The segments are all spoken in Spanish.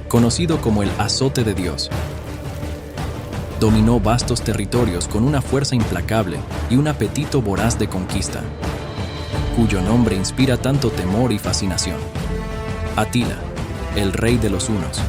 conocido como el azote de Dios. Dominó vastos territorios con una fuerza implacable y un apetito voraz de conquista, cuyo nombre inspira tanto temor y fascinación. Atila, el rey de los hunos.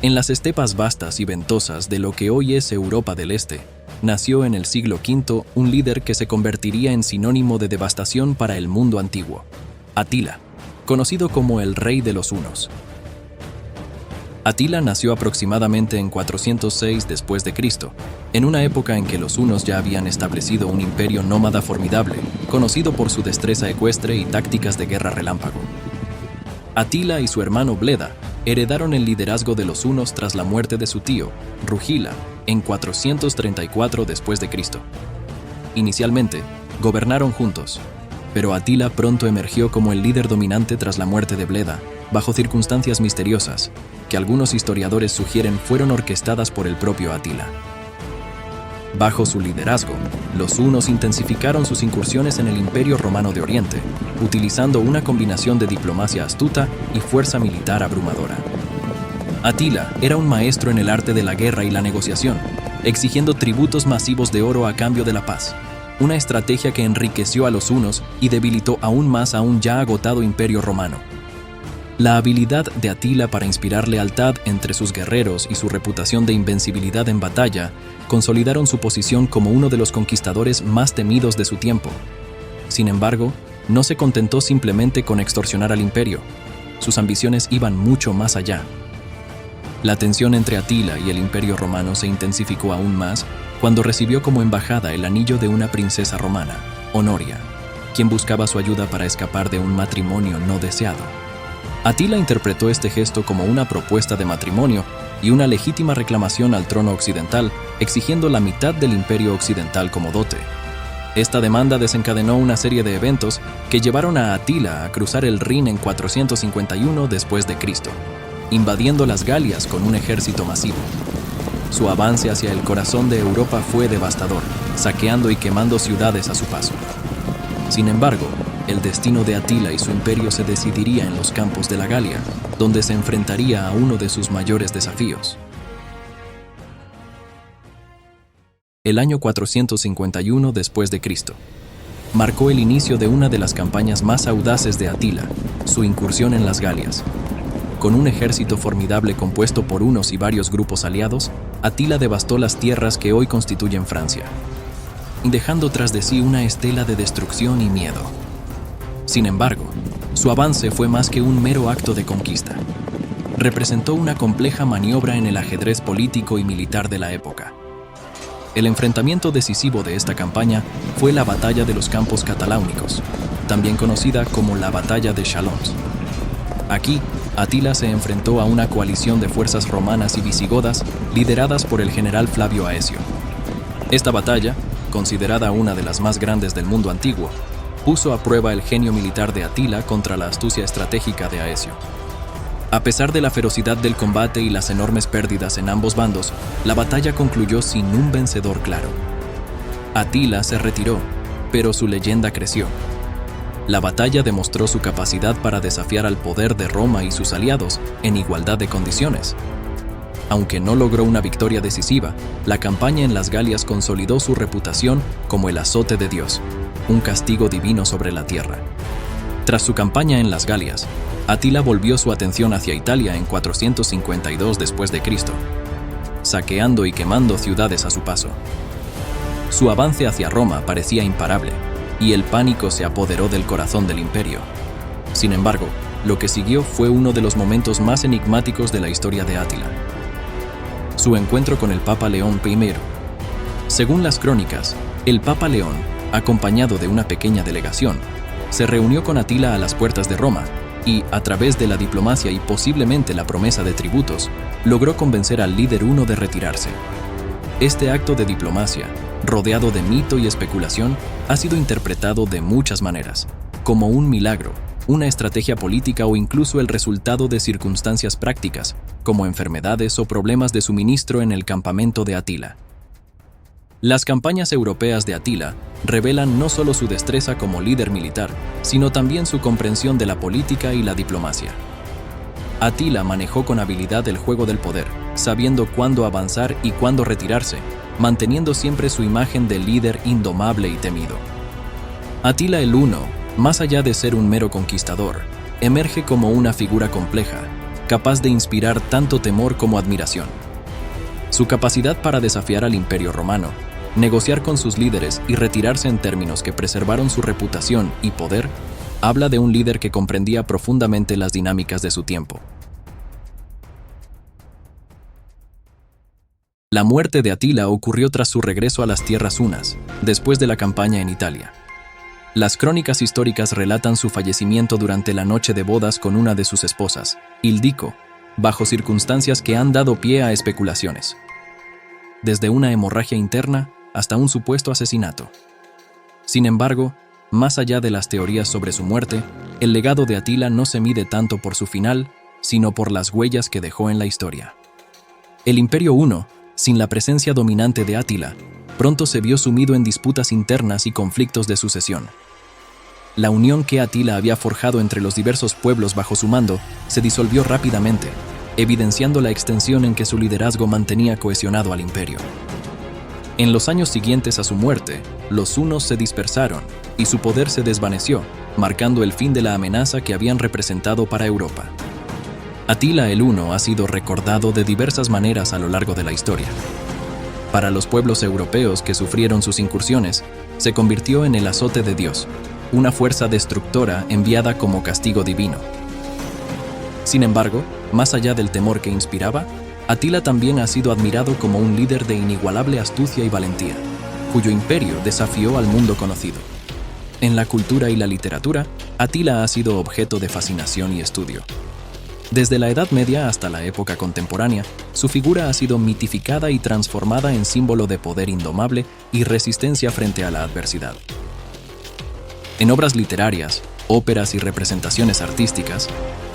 En las estepas vastas y ventosas de lo que hoy es Europa del Este, nació en el siglo V un líder que se convertiría en sinónimo de devastación para el mundo antiguo: Atila, conocido como el rey de los hunos. Atila nació aproximadamente en 406 después de Cristo, en una época en que los hunos ya habían establecido un imperio nómada formidable, conocido por su destreza ecuestre y tácticas de guerra relámpago. Atila y su hermano Bleda heredaron el liderazgo de los hunos tras la muerte de su tío, Rugila, en 434 después de Cristo. Inicialmente, gobernaron juntos, pero Atila pronto emergió como el líder dominante tras la muerte de Bleda, bajo circunstancias misteriosas, que algunos historiadores sugieren fueron orquestadas por el propio Atila. Bajo su liderazgo, los hunos intensificaron sus incursiones en el Imperio Romano de Oriente, utilizando una combinación de diplomacia astuta y fuerza militar abrumadora. Atila era un maestro en el arte de la guerra y la negociación, exigiendo tributos masivos de oro a cambio de la paz, una estrategia que enriqueció a los hunos y debilitó aún más a un ya agotado Imperio Romano. La habilidad de Atila para inspirar lealtad entre sus guerreros y su reputación de invencibilidad en batalla consolidaron su posición como uno de los conquistadores más temidos de su tiempo. Sin embargo, no se contentó simplemente con extorsionar al imperio. Sus ambiciones iban mucho más allá. La tensión entre Atila y el Imperio Romano se intensificó aún más cuando recibió como embajada el anillo de una princesa romana, Honoria, quien buscaba su ayuda para escapar de un matrimonio no deseado. Atila interpretó este gesto como una propuesta de matrimonio y una legítima reclamación al trono occidental, exigiendo la mitad del imperio occidental como dote. Esta demanda desencadenó una serie de eventos que llevaron a Atila a cruzar el Rin en 451 después de Cristo, invadiendo las Galias con un ejército masivo. Su avance hacia el corazón de Europa fue devastador, saqueando y quemando ciudades a su paso. Sin embargo, el destino de Atila y su imperio se decidiría en los campos de la Galia, donde se enfrentaría a uno de sus mayores desafíos. El año 451 después de Cristo marcó el inicio de una de las campañas más audaces de Atila, su incursión en las Galias. Con un ejército formidable compuesto por unos y varios grupos aliados, Atila devastó las tierras que hoy constituyen Francia, dejando tras de sí una estela de destrucción y miedo. Sin embargo, su avance fue más que un mero acto de conquista. Representó una compleja maniobra en el ajedrez político y militar de la época. El enfrentamiento decisivo de esta campaña fue la Batalla de los Campos Cataláunicos, también conocida como la Batalla de Chalons. Aquí, Atila se enfrentó a una coalición de fuerzas romanas y visigodas lideradas por el general Flavio Aecio. Esta batalla, considerada una de las más grandes del mundo antiguo, puso a prueba el genio militar de Atila contra la astucia estratégica de Aecio. A pesar de la ferocidad del combate y las enormes pérdidas en ambos bandos, la batalla concluyó sin un vencedor claro. Atila se retiró, pero su leyenda creció. La batalla demostró su capacidad para desafiar al poder de Roma y sus aliados en igualdad de condiciones. Aunque no logró una victoria decisiva, la campaña en las Galias consolidó su reputación como el azote de Dios, un castigo divino sobre la tierra. Tras su campaña en las Galias, Atila volvió su atención hacia Italia en 452 después de Cristo, saqueando y quemando ciudades a su paso. Su avance hacia Roma parecía imparable, y el pánico se apoderó del corazón del imperio. Sin embargo, lo que siguió fue uno de los momentos más enigmáticos de la historia de Atila: su encuentro con el Papa León I. Según las crónicas, el Papa León, acompañado de una pequeña delegación, se reunió con Atila a las puertas de Roma y, a través de la diplomacia y posiblemente la promesa de tributos, logró convencer al líder huno de retirarse. Este acto de diplomacia, rodeado de mito y especulación, ha sido interpretado de muchas maneras, como un milagro, una estrategia política o incluso el resultado de circunstancias prácticas, como enfermedades o problemas de suministro en el campamento de Atila. Las campañas europeas de Atila revelan no solo su destreza como líder militar, sino también su comprensión de la política y la diplomacia. Atila manejó con habilidad el juego del poder, sabiendo cuándo avanzar y cuándo retirarse, manteniendo siempre su imagen de líder indomable y temido. Atila el Huno, más allá de ser un mero conquistador, emerge como una figura compleja, capaz de inspirar tanto temor como admiración. Su capacidad para desafiar al Imperio Romano, negociar con sus líderes y retirarse en términos que preservaron su reputación y poder, habla de un líder que comprendía profundamente las dinámicas de su tiempo. La muerte de Atila ocurrió tras su regreso a las tierras hunas, después de la campaña en Italia. Las crónicas históricas relatan su fallecimiento durante la noche de bodas con una de sus esposas, Ildico, bajo circunstancias que han dado pie a especulaciones. Desde una hemorragia interna hasta un supuesto asesinato. Sin embargo, más allá de las teorías sobre su muerte, el legado de Atila no se mide tanto por su final, sino por las huellas que dejó en la historia. El Imperio Huno, sin la presencia dominante de Atila, pronto se vio sumido en disputas internas y conflictos de sucesión. La unión que Atila había forjado entre los diversos pueblos bajo su mando se disolvió rápidamente, evidenciando la extensión en que su liderazgo mantenía cohesionado al imperio. En los años siguientes a su muerte, los hunos se dispersaron y su poder se desvaneció, marcando el fin de la amenaza que habían representado para Europa. Atila el Huno ha sido recordado de diversas maneras a lo largo de la historia. Para los pueblos europeos que sufrieron sus incursiones, se convirtió en el azote de Dios, una fuerza destructora enviada como castigo divino. Sin embargo, más allá del temor que inspiraba, Atila también ha sido admirado como un líder de inigualable astucia y valentía, cuyo imperio desafió al mundo conocido. En la cultura y la literatura, Atila ha sido objeto de fascinación y estudio. Desde la Edad Media hasta la época contemporánea, su figura ha sido mitificada y transformada en símbolo de poder indomable y resistencia frente a la adversidad. En obras literarias, óperas y representaciones artísticas,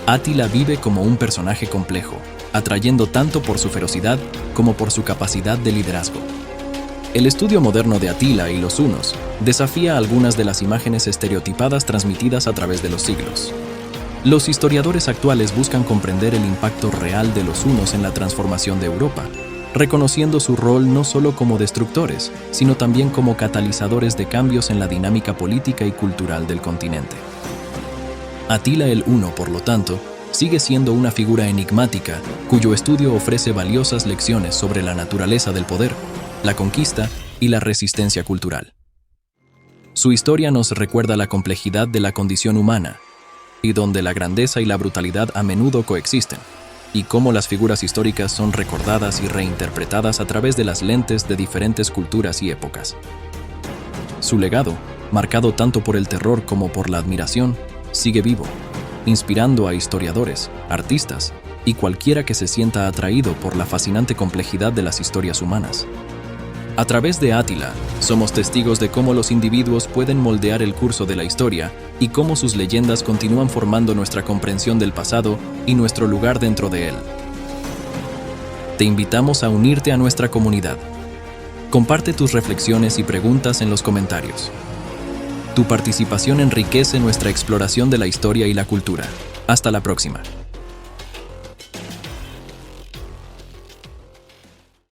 Atila vive como un personaje complejo, atrayendo tanto por su ferocidad como por su capacidad de liderazgo. El estudio moderno de Atila y los hunos desafía algunas de las imágenes estereotipadas transmitidas a través de los siglos. Los historiadores actuales buscan comprender el impacto real de los hunos en la transformación de Europa, reconociendo su rol no solo como destructores, sino también como catalizadores de cambios en la dinámica política y cultural del continente. Atila el Huno, por lo tanto, sigue siendo una figura enigmática cuyo estudio ofrece valiosas lecciones sobre la naturaleza del poder, la conquista y la resistencia cultural. Su historia nos recuerda la complejidad de la condición humana, y donde la grandeza y la brutalidad a menudo coexisten, y cómo las figuras históricas son recordadas y reinterpretadas a través de las lentes de diferentes culturas y épocas. Su legado, marcado tanto por el terror como por la admiración, sigue vivo, inspirando a historiadores, artistas y cualquiera que se sienta atraído por la fascinante complejidad de las historias humanas. A través de Atila, somos testigos de cómo los individuos pueden moldear el curso de la historia y cómo sus leyendas continúan formando nuestra comprensión del pasado y nuestro lugar dentro de él. Te invitamos a unirte a nuestra comunidad. Comparte tus reflexiones y preguntas en los comentarios. Tu participación enriquece nuestra exploración de la historia y la cultura. Hasta la próxima.